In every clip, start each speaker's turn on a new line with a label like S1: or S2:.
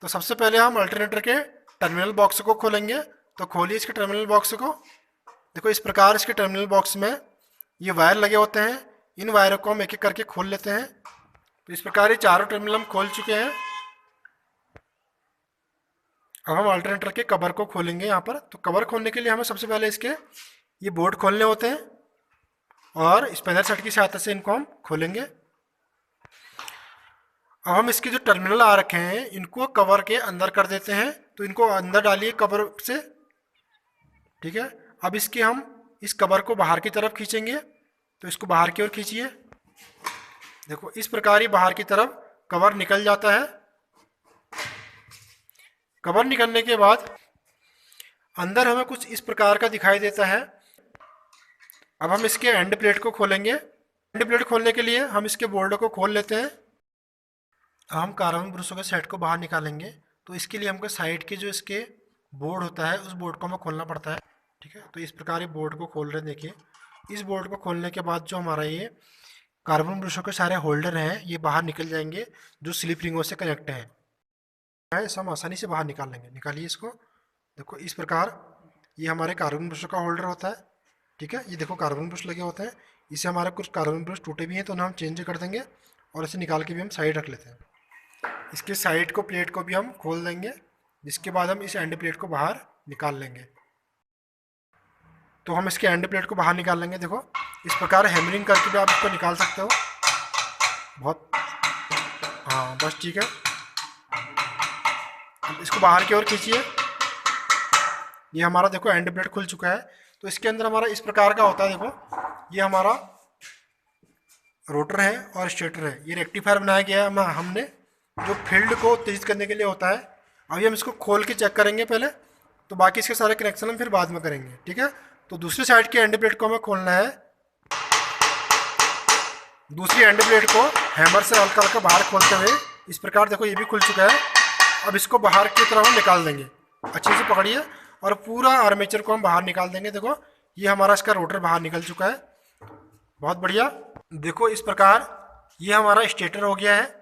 S1: तो सबसे पहले हम अल्टरनेटर के टर्मिनल बॉक्स को खोलेंगे। तो खोलिए इसके टर्मिनल बॉक्स को। देखो इस प्रकार इसके टर्मिनल बॉक्स में ये वायर लगे होते हैं। इन वायरों को हम एक एक करके खोल लेते हैं। तो इस प्रकार ये चारों टर्मिनल हम खोल चुके हैं। अब हम अल्टरनेटर के कवर को खोलेंगे यहाँ पर। तो कवर खोलने के लिए हमें सबसे पहले इसके ये बोर्ड खोलने होते हैं और स्पैनर सेट की सहायता से इनको हम खोलेंगे। अब हम इसके जो टर्मिनल आ रखे हैं इनको कवर के अंदर कर देते हैं। तो इनको अंदर डालिए कवर से, ठीक है। अब इसके हम इस कवर को बाहर की तरफ खींचेंगे। तो इसको बाहर की ओर खींचिए। देखो इस प्रकार ही बाहर की तरफ कवर निकल जाता है। कवर निकलने के बाद अंदर हमें कुछ इस प्रकार का दिखाई देता है। अब हम इसके एंड प्लेट को खोलेंगे। एंड प्लेट खोलने के लिए हम इसके बोर्ड को खोल लेते हैं। हम कार्बन ब्रशों के सेट को बाहर निकालेंगे। तो इसके लिए हमको साइड के जो इसके बोर्ड होता है उस बोर्ड को हमें खोलना पड़ता है, ठीक है। तो इस प्रकार ये बोर्ड को खोल रहे हैं। देखिए इस बोर्ड को खोलने के बाद जो हमारा ये कार्बन ब्रशों के सारे होल्डर हैं ये बाहर निकल जाएंगे जो स्लिप रिंगों से कनेक्ट है। ऐसा हम आसानी से बाहर निकाल लेंगे। निकालिए इसको। देखो इस प्रकार ये हमारे कार्बन ब्रशों का होल्डर होता है, ठीक है। ये देखो कार्बन ब्रश लगे होते हैं। इसे हमारे कुछ कार्बन ब्रश टूटे भी हैं तो उन्हें हम चेंज कर देंगे और इसे निकाल के भी हम साइड रख लेते हैं। इसके साइड को प्लेट को भी हम खोल देंगे, जिसके बाद हम इस एंड प्लेट को बाहर निकाल लेंगे। तो हम इसके एंड प्लेट को बाहर निकाल लेंगे। देखो इस प्रकार हैमरिंग करके भी आप इसको निकाल सकते हो। बहुत, हाँ बस ठीक है। अब इसको बाहर की ओर खींचिए। ये हमारा देखो एंड प्लेट खुल चुका है। तो इसके अंदर हमारा इस प्रकार का होता है। देखो ये हमारा रोटर है और स्टेटर है। ये रेक्टिफायर बनाया गया है हमने जो फील्ड को उत्तेजित करने के लिए होता है। अभी हम इसको खोल के चेक करेंगे पहले, तो बाकी इसके सारे कनेक्शन हम फिर बाद में करेंगे, ठीक है। तो दूसरी साइड के एंड प्लेट को हमें खोलना है। दूसरी एंड प्लेट को हैमर से हल्का हल्का बाहर खोलते हुए इस प्रकार देखो ये भी खुल चुका है। अब इसको बाहर की तरफ हम निकाल देंगे। अच्छे से पकड़िए और पूरा आर्मेचर को हम बाहर निकाल देंगे। देखो ये हमारा इसका रोटर बाहर निकल चुका है। बहुत बढ़िया। देखो इस प्रकार ये हमारा स्टेटर हो गया है।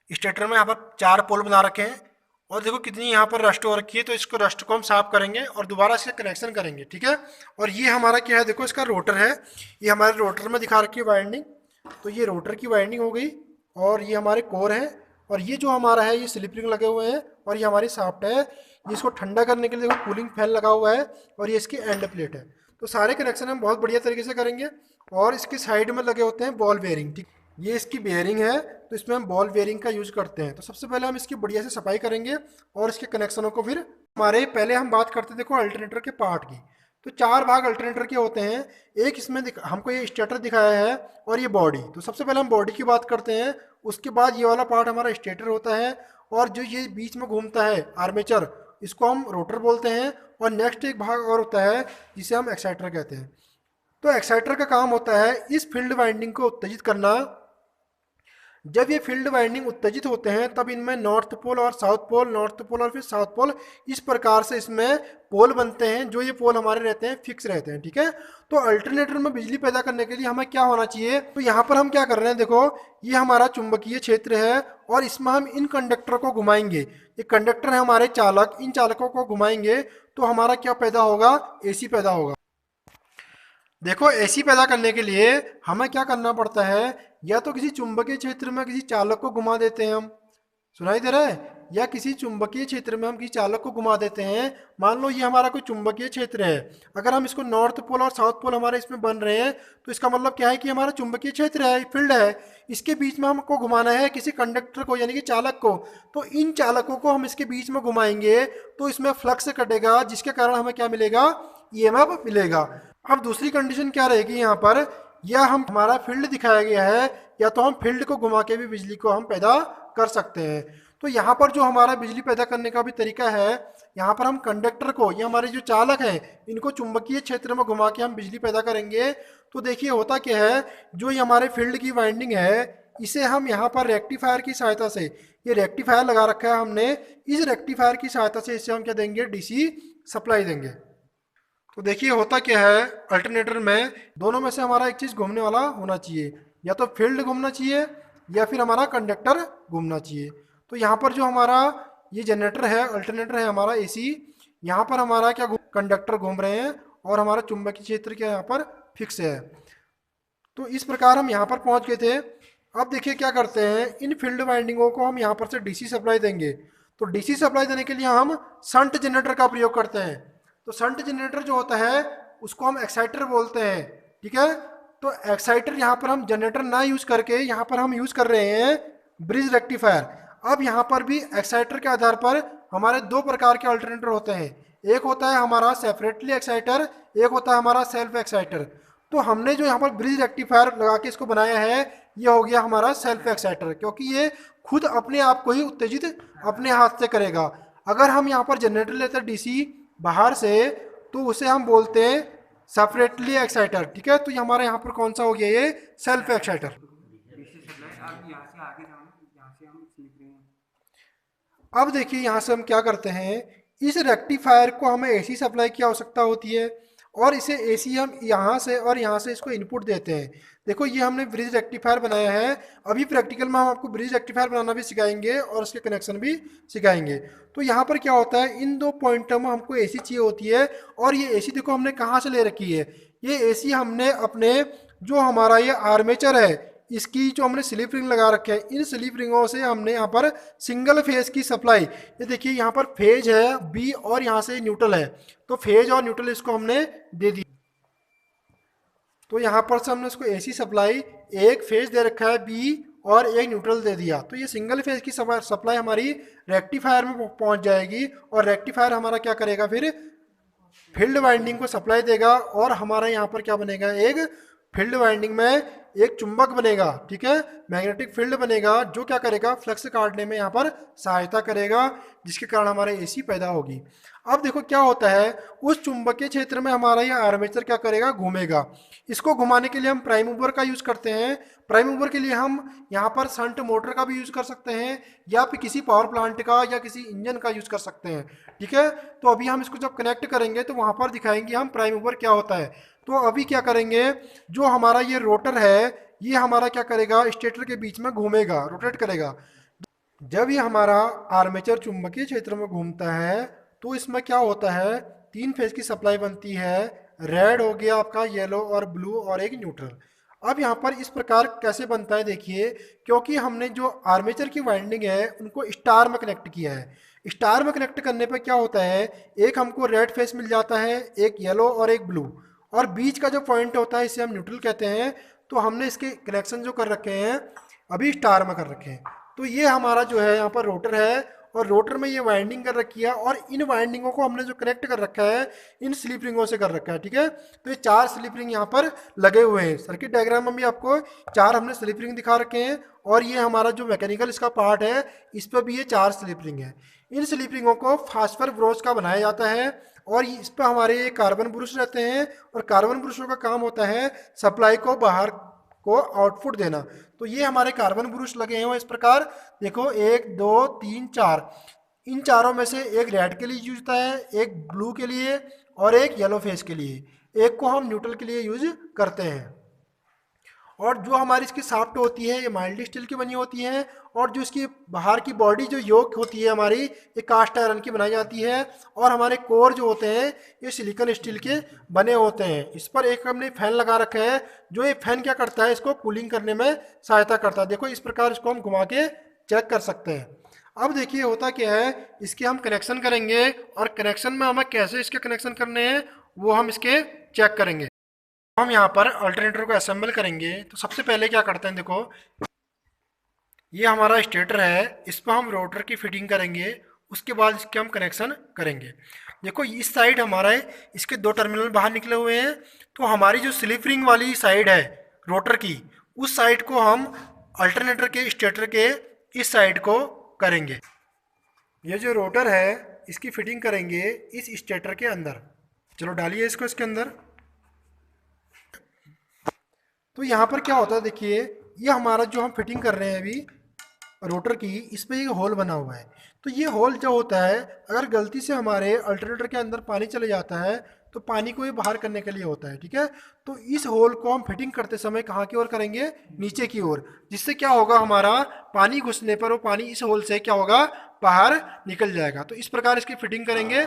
S1: स्टेटर में यहाँ पर 4 पोल बना रखे हैं और देखो कितनी यहाँ पर रस्ट हो रखी है। तो इसको रस्ट को हम साफ करेंगे और दोबारा इससे कनेक्शन करेंगे, ठीक है। और ये हमारा क्या है, देखो इसका रोटर है। ये हमारे रोटर में दिखा रखी है वाइंडिंग। तो ये रोटर की वाइंडिंग हो गई और ये हमारे कोर हैं। और ये जो हमारा है ये स्लिप रिंग लगे हुए हैं और ये हमारी शाफ्ट है। ये इसको ठंडा करने के लिए देखो कूलिंग फैन लगा हुआ है और ये इसकी एंड प्लेट है। तो सारे कनेक्शन हम बहुत बढ़िया तरीके से करेंगे। और इसके साइड में लगे होते हैं बॉल बेयरिंग, ठीक। ये इसकी बेयरिंग है तो इसमें हम बॉल बेयरिंग का यूज करते हैं। तो सबसे पहले हम इसकी बढ़िया से सफाई करेंगे और इसके कनेक्शनों को फिर हमारे पहले हम बात करते देखो अल्टरनेटर के पार्ट की। तो 4 भाग अल्टरनेटर के होते हैं। एक इसमें हमको ये स्टेटर दिखाया है और ये बॉडी। तो सबसे पहले हम बॉडी की बात करते हैं। उसके बाद ये वाला पार्ट हमारा स्टेटर होता है और जो ये बीच में घूमता है आर्मेचर, इसको हम रोटर बोलते हैं। और नेक्स्ट एक भाग और होता है जिसे हम एक्साइटर कहते हैं। तो एक्साइटर का काम होता है इस फील्ड वाइंडिंग को उत्तेजित करना। जब ये फील्ड वाइंडिंग उत्तेजित होते हैं तब इनमें नॉर्थ पोल और साउथ पोल, नॉर्थ पोल और फिर साउथ पोल, इस प्रकार से इसमें पोल बनते हैं। जो ये पोल हमारे रहते हैं फिक्स रहते हैं, ठीक है। तो अल्टरनेटर में बिजली पैदा करने के लिए हमें क्या होना चाहिए, तो यहाँ पर हम क्या कर रहे हैं, देखो ये हमारा चुंबकीय क्षेत्र है और इसमें हम इन कंडक्टर को घुमाएंगे। ये कंडक्टर है हमारे चालक, इन चालकों को घुमाएंगे तो हमारा क्या पैदा होगा, एसी पैदा होगा। देखो एसी पैदा करने के लिए हमें क्या करना पड़ता है, या तो किसी चुंबकीय क्षेत्र में किसी चालक को घुमा देते हैं हम, सुनाई दे रहा है, या किसी चुंबकीय क्षेत्र में हम किसी चालक को घुमा देते हैं। मान लो ये हमारा कोई चुंबकीय क्षेत्र है। अगर हम इसको नॉर्थ पोल और साउथ पोल हमारे इसमें बन रहे हैं तो इसका मतलब क्या है कि हमारा चुंबकीय क्षेत्र है, फील्ड है। इसके बीच में हमको घुमाना है किसी कंडक्टर को यानी कि चालक को। तो इन चालकों को हम इसके बीच में घुमाएंगे तो इसमें फ्लक्स कटेगा, जिसके कारण हमें क्या मिलेगा, ईएमएफ मिलेगा। अब दूसरी कंडीशन क्या रहेगी यहाँ पर, या हम हमारा फील्ड दिखाया गया है या तो हम फील्ड को घुमा के भी बिजली को हम पैदा कर सकते हैं। तो यहाँ पर जो हमारा बिजली पैदा करने का भी तरीका है, यहाँ पर हम कंडक्टर को, ये हमारे जो चालक हैं, इनको चुंबकीय क्षेत्र में घुमा के हम बिजली पैदा करेंगे। तो देखिए होता क्या है, जो ये हमारे फील्ड की वाइंडिंग है इसे हम यहाँ पर रेक्टिफायर की सहायता से, ये रेक्टिफायर लगा रखा है हमने, इस रेक्टिफायर की सहायता से इसे हम क्या देंगे, डीसी सप्लाई देंगे। तो देखिए होता क्या है, अल्टरनेटर में दोनों में से हमारा एक चीज़ घूमने वाला होना चाहिए, या तो फील्ड घूमना चाहिए या फिर हमारा कंडक्टर घूमना चाहिए। तो यहाँ पर जो हमारा ये जनरेटर है, अल्टरनेटर है हमारा एसी। यहाँ पर हमारा क्या कंडक्टर घूम रहे हैं और हमारा चुंबकीय क्षेत्र क्या यहाँ पर फिक्स है। तो इस प्रकार हम यहाँ पर पहुँच गए थे। अब देखिए क्या करते हैं, इन फील्ड वाइंडिंगों को हम यहाँ पर से डीसी सप्लाई देंगे। तो डीसी सप्लाई देने के लिए हम शंट जनरेटर का प्रयोग करते हैं। तो शंट जनरेटर जो होता है उसको हम एक्साइटर बोलते हैं, ठीक है। तो एक्साइटर यहाँ पर हम जनरेटर ना यूज करके यहाँ पर हम यूज कर रहे हैं ब्रिज रेक्टिफायर। अब यहाँ पर भी एक्साइटर के आधार पर हमारे दो प्रकार के अल्टरनेटर होते हैं। एक होता है हमारा सेपरेटली एक्साइटर, एक होता है हमारा सेल्फ एक्साइटर। तो हमने जो यहाँ पर ब्रिज रेक्टिफायर लगा के इसको बनाया है, ये हो गया हमारा सेल्फ एक्साइटर, क्योंकि ये खुद अपने आप को ही उत्तेजित अपने हाथ से करेगा। अगर हम यहाँ पर जनरेटर लेते हैं डीसी बाहर से, तो उसे हम बोलते हैं सेपरेटली एक्साइटर, ठीक है। तो ये हमारा यहाँ पर कौन सा हो गया, ये सेल्फ एक्साइटर। अब देखिए यहाँ से हम क्या करते हैं, इस रेक्टिफायर को हमें एसी सप्लाई की आवश्यकता होती है और इसे एसी हम यहाँ से और यहाँ से इसको इनपुट देते हैं। देखो ये हमने ब्रिज रेक्टिफायर बनाया है। अभी प्रैक्टिकल में हम आपको ब्रिज रेक्टिफायर बनाना भी सिखाएंगे और उसके कनेक्शन भी सिखाएंगे। तो यहाँ पर क्या होता है, इन दो पॉइंटों में हमको एसी चाहिए होती है। और ये एसी देखो हमने कहाँ से ले रखी है, ये एसी हमने अपने जो हमारा ये आर्मेचर है इसकी जो हमने स्लिप रिंग लगा रखे हैं, इन स्लिप रिंगों से हमने यहाँ पर सिंगल फेज की सप्लाई, ये देखिए यहाँ पर फेज है बी और यहाँ से न्यूट्रल है, तो फेज और न्यूट्रल इसको हमने दे दी। तो यहाँ पर से हमने इसको एसी सप्लाई, एक फेज दे रखा है बी और एक न्यूट्रल दे दिया। तो ये सिंगल फेज की सप्लाई हमारी रेक्टिफायर में पहुँच जाएगी और रेक्टिफायर हमारा क्या करेगा, फिर फील्ड वाइंडिंग को सप्लाई देगा और हमारा यहाँ पर क्या बनेगा, एक फील्ड वाइंडिंग में एक चुंबक बनेगा, ठीक है, मैग्नेटिक फील्ड बनेगा, जो क्या करेगा, फ्लक्स काटने में यहाँ पर सहायता करेगा, जिसके कारण हमारे एसी पैदा होगी। अब देखो क्या होता है, उस चुंबकीय क्षेत्र में हमारा ये आर्मेचर क्या करेगा, घूमेगा। इसको घुमाने के लिए हम प्राइम मूवर का यूज करते हैं। प्राइम मूवर के लिए हम यहाँ पर शंट मोटर का भी यूज कर सकते हैं या फिर किसी पावर प्लांट का या किसी इंजन का यूज कर सकते हैं, ठीक है। तो अभी हम इसको जब कनेक्ट करेंगे तो वहाँ पर दिखाएंगे हम प्राइम मूवर क्या होता है। तो अभी क्या करेंगे, जो हमारा ये रोटर है ये हमारा क्या करेगा, स्टेटर के बीच में घूमेगा, रोटेट करेगा। जब ये हमारा आर्मेचर चुंबकीय क्षेत्र में घूमता है तो इसमें क्या होता है, तीन फेज की सप्लाई बनती है, रेड हो गया आपका, येलो और ब्लू और एक न्यूट्रल। अब यहाँ पर इस प्रकार कैसे बनता है देखिए, क्योंकि हमने जो आर्मेचर की वाइंडिंग है उनको स्टार में कनेक्ट किया है। स्टार में कनेक्ट करने पर क्या होता है, एक हमको रेड फेस मिल जाता है, एक येलो और एक ब्लू, और बीच का जो पॉइंट होता है इसे हम न्यूट्रल कहते हैं। तो हमने इसके कनेक्शन जो कर रखे हैं अभी स्टार में कर रखे हैं। तो ये हमारा जो है यहाँ पर रोटर है और रोटर में ये वाइंडिंग कर रखी है और इन वाइंडिंगों को हमने जो कनेक्ट कर रखा है इन स्लिप रिंगों से कर रखा है, ठीक है। तो ये चार स्लिप रिंग यहाँ पर लगे हुए हैं। सर्किट डायग्राम में भी आपको चार हमने स्लिप रिंग दिखा रखे हैं और ये हमारा जो मैकेनिकल इसका पार्ट है इस पर भी ये चार स्लिप रिंग है। इन स्लिप रिंगों को फास्फर ब्रोंज का बनाया जाता है और इस पर हमारे ये कार्बन ब्रुश रहते हैं और कार्बन ब्रुशों का काम होता है सप्लाई को बाहर को आउटपुट देना। तो ये हमारे कार्बन ब्रुश लगे हैं इस प्रकार, देखो 1 2 3 4, इन चारों में से एक रेड के लिए यूज होता है, एक ब्लू के लिए और एक येलो फेस के लिए, एक को हम न्यूट्रल के लिए यूज करते हैं। और जो हमारी इसकी साफ्ट होती है ये माइल्ड स्टील की बनी होती है और जो इसकी बाहर की बॉडी जो योक होती है हमारी ये कास्ट आयरन की बनाई जाती है और हमारे कोर जो होते हैं ये सिलिकॉन स्टील के बने होते हैं। इस पर एक हमने फैन लगा रखा है, जो ये फैन क्या करता है, इसको कूलिंग करने में सहायता करता है। देखो इस प्रकार इसको हम घुमा के चेक कर सकते हैं। अब देखिए होता क्या है, इसके हम कनेक्शन करेंगे और कनेक्शन में हमें कैसे इसके कनेक्शन करने हैं वो हम इसके चेक करेंगे। हम यहाँ पर अल्टरनेटर को असेंबल करेंगे। तो सबसे पहले क्या करते हैं, देखो ये हमारा स्टेटर है, इस पर हम रोटर की फिटिंग करेंगे, उसके बाद इसके हम कनेक्शन करेंगे। देखो इस साइड हमारा इसके दो टर्मिनल बाहर निकले हुए हैं, तो हमारी जो स्लिप रिंग वाली साइड है रोटर की, उस साइड को हम अल्टरनेटर के स्टेटर के इस साइड को करेंगे। ये जो रोटर है इसकी फिटिंग करेंगे इस स्टेटर के अंदर। चलो डालिए इसको इसके अंदर। तो यहाँ पर क्या होता है, देखिए ये हमारा जो हम फिटिंग कर रहे हैं अभी रोटर की, इस पर एक होल बना हुआ है। तो ये होल जो होता है, अगर गलती से हमारे अल्टरनेटर के अंदर पानी चले जाता है तो पानी को ये बाहर करने के लिए होता है, ठीक है। तो इस होल को हम फिटिंग करते समय कहाँ की ओर करेंगे, नीचे की ओर, जिससे क्या होगा, हमारा पानी घुसने पर वो पानी इस होल से क्या होगा, बाहर निकल जाएगा। तो इस प्रकार इसकी फिटिंग करेंगे,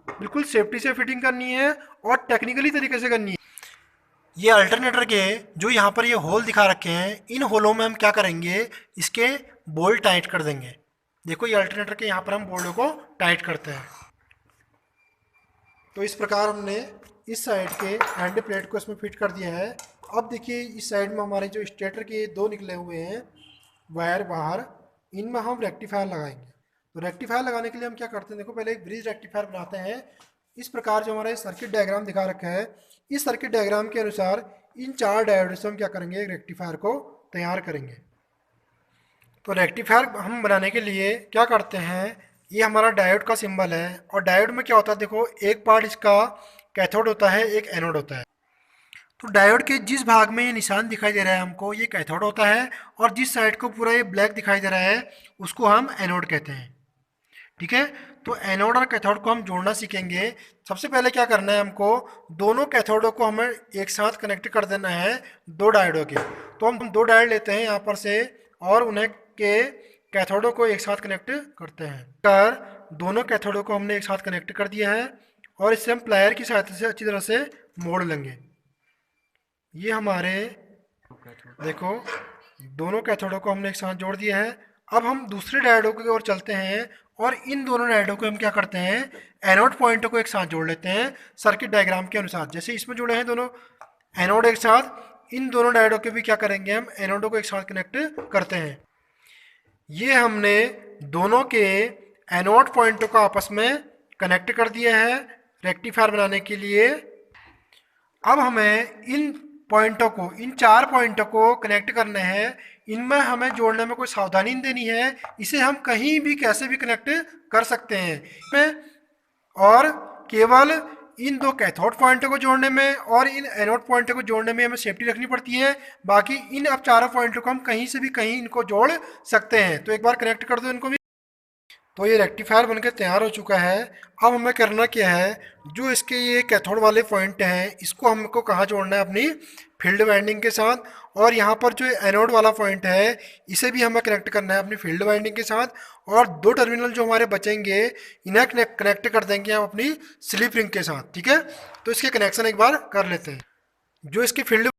S1: बिल्कुल सेफ्टी से फिटिंग करनी है और टेक्निकली तरीके से करनी है। ये अल्टरनेटर के जो यहाँ पर ये होल दिखा रखे हैं, इन होलों में हम क्या करेंगे, इसके बोल्ट टाइट कर देंगे। देखो ये अल्टरनेटर के यहाँ पर हम बोल्टों को टाइट करते हैं। तो इस प्रकार हमने इस साइड के एंड प्लेट को इसमें फिट कर दिया है। अब देखिए इस साइड में हमारे जो स्टेटर के दो निकले हुए हैं वायर बाहर, इनमें हम रेक्टिफायर लगाएंगे। तो रेक्टिफायर लगाने के लिए हम क्या करते हैं, देखो पहले एक ब्रिज रेक्टिफायर बनाते हैं। इस प्रकार जो हमारा सर्किट डायग्राम दिखा रखा है, इस सर्किट डायग्राम के अनुसार इन 4 डायोड से हम क्या करेंगे, एक रेक्टिफायर को तैयार करेंगे। तो रेक्टिफायर हम बनाने के लिए क्या करते हैं, ये हमारा डायोड का सिंबल है और डायोड में क्या होता है, देखो एक पार्ट इसका कैथोड होता है, एक एनोड होता है। तो डायोड के जिस भाग में ये निशान दिखाई दे रहा है हमको, ये कैथोड होता है और जिस साइड को पूरा ये ब्लैक दिखाई दे रहा है उसको हम एनोड कहते हैं। ठीक है, तो एनोड और कैथोड को हम जोड़ना सीखेंगे। सबसे पहले क्या करना है, हमको दोनों कैथोडों को हमें एक साथ कनेक्ट कर देना है दो डायोडों के। तो हम दो डायोड लेते हैं यहाँ पर से और उन्हें के कैथोडों को एक साथ कनेक्ट करते हैं। कर दोनों कैथोडों को हमने एक साथ कनेक्ट कर दिया है और इससे हम प्लायर की सहायता से अच्छी तरह से मोड़ लेंगे। ये हमारे देखो दोनों कैथोडों को हमने एक साथ जोड़ दिया है। अब हम दूसरे डायोडों की ओर चलते हैं और इन दोनों डायोडों को हम क्या करते हैं, एनोड पॉइंटों को एक साथ जोड़ लेते हैं सर्किट डायग्राम के अनुसार। जैसे इसमें जुड़े हैं दोनों एनोड एक साथ, इन दोनों डायोडों के भी क्या करेंगे, हम एनोडों को एक साथ कनेक्ट करते हैं। ये हमने दोनों के एनोड पॉइंटों को आपस में कनेक्ट कर दिया है रेक्टिफायर बनाने के लिए। अब हमें इन पॉइंटों को, इन 4 पॉइंटों को कनेक्ट करना है। इनमें हमें जोड़ने में कोई सावधानी नहीं देनी है, इसे हम कहीं भी कैसे भी कनेक्ट कर सकते हैं। और केवल इन दो कैथोड पॉइंटों को जोड़ने में और इन एनोड पॉइंटों को जोड़ने में हमें सेफ्टी रखनी पड़ती है। बाकी इन अब चारों पॉइंटों को हम कहीं से भी कहीं इनको जोड़ सकते हैं। तो एक बार कनेक्ट कर दो इनको भी। तो ये रेक्टिफायर बनकर तैयार हो चुका है। अब हमें करना क्या है, जो इसके ये कैथोड वाले पॉइंट हैं इसको हमको कहाँ जोड़ना है, अपनी फील्ड वाइंडिंग के साथ। और यहाँ पर जो एनोड वाला पॉइंट है इसे भी हमें कनेक्ट करना है अपनी फील्ड वाइंडिंग के साथ। और 2 टर्मिनल जो हमारे बचेंगे इन्हें कनेक्ट कर देंगे हम अपनी स्लिप रिंग के साथ। ठीक है, तो इसके कनेक्शन एक बार कर लेते हैं। जो इसकी फील्ड